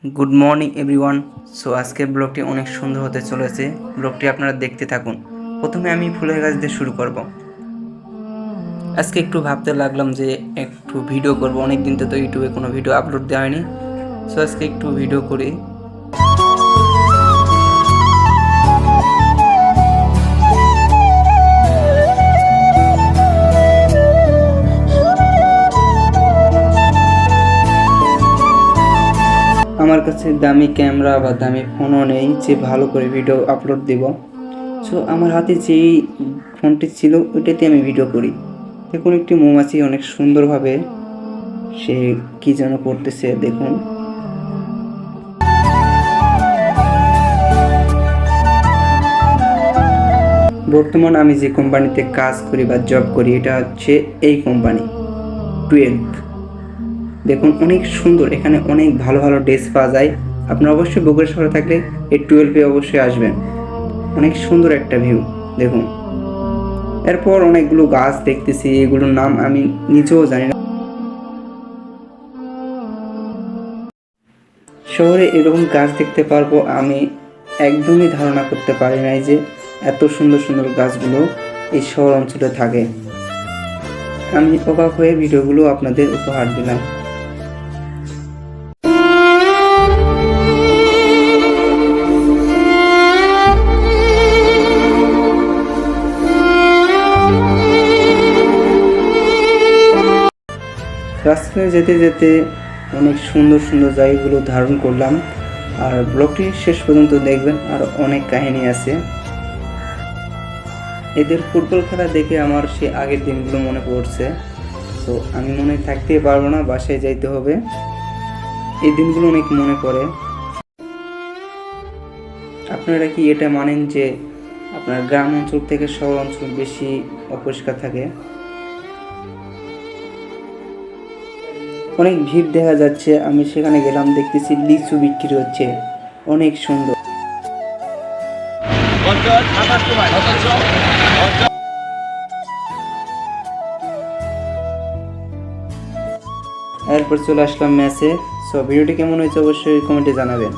Good morning everyone. So আজকের ব্লগটি অনেক সুন্দর হতে চলেছে। ব্লগটি আপনারা দেখতে থাকুন। প্রথমে আমি ফুলের গাছ দিয়ে শুরু করব। আজকে একটু ভাবতে লাগলাম যে একটু ভিডিও করব, অনেক দিন তো ইউটিউবে কোনো ভিডিও আপলোড দেওয়া হয়নি। সো আজকে একটু ভিডিও করি। আমার কাছে দামি ক্যামেরা বা দামি ফোনও নেই যে ভালো করে ভিডিও আপলোড দেব। সো আমার হাতে যেই ফোনটি ছিল ওইটাতে আমি ভিডিও করি। দেখুন একটি মৌমাছি অনেক সুন্দরভাবে সে কি যেন করতেছে, দেখুন। বর্তমান আমি যে কোম্পানিতে কাজ করি বা জব করি এটা হচ্ছে এই কোম্পানি 12। দেখুন অনেক সুন্দর, এখানে অনেক ভালো ভালো ড্রেস পাওয়া যায়। আপনারা অবশ্যই বগুড়া শহরে থাকলে এই 12-এ অবশ্যই আসবেন। অনেক সুন্দর একটা ভিউ দেখুন। এরপর অনেকগুলো গাছ দেখতেছি, এগুলোর নাম আমি নিজেও জানি না। শহরে এরকম গাছ দেখতে পারবো আমি একদমই ধারণা করতে পারি নাই যে এত সুন্দর সুন্দর গাছগুলো এই শহর অঞ্চলে থাকে। আমি অবাক হয়ে ভিডিওগুলো আপনাদের উপহার দিলাম। রাস্তায় যেতে যেতে অনেক সুন্দর সুন্দর জায়গাগুলো ধারণ করলাম। আর ব্লগটি শেষ পর্যন্ত দেখবেন, আর অনেক কাহিনী আছে। এদের ফুটবল খেলা দেখে আমার সে আগের দিনগুলো মনে পড়ছে। তো আমি মনে থাকতেই পারবো না, বাসায় যাইতে হবে। এই দিনগুলো অনেক মনে পড়ে। আপনারা কি এটা মানেন যে আপনার গ্রাম অঞ্চল থেকে শহর অঞ্চল বেশি অপরিষ্কার থাকে? অনেক ভিড় দেখা যাচ্ছে। আমি সেখানে গেলাম, দেখতেছি লিচু বিক্রি হচ্ছে, অনেক সুন্দর। এরপর চলে আসলাম ম্যাচে। সো ভিডিওটি কেমন হয়েছে অবশ্যই কমেন্টে জানাবেন।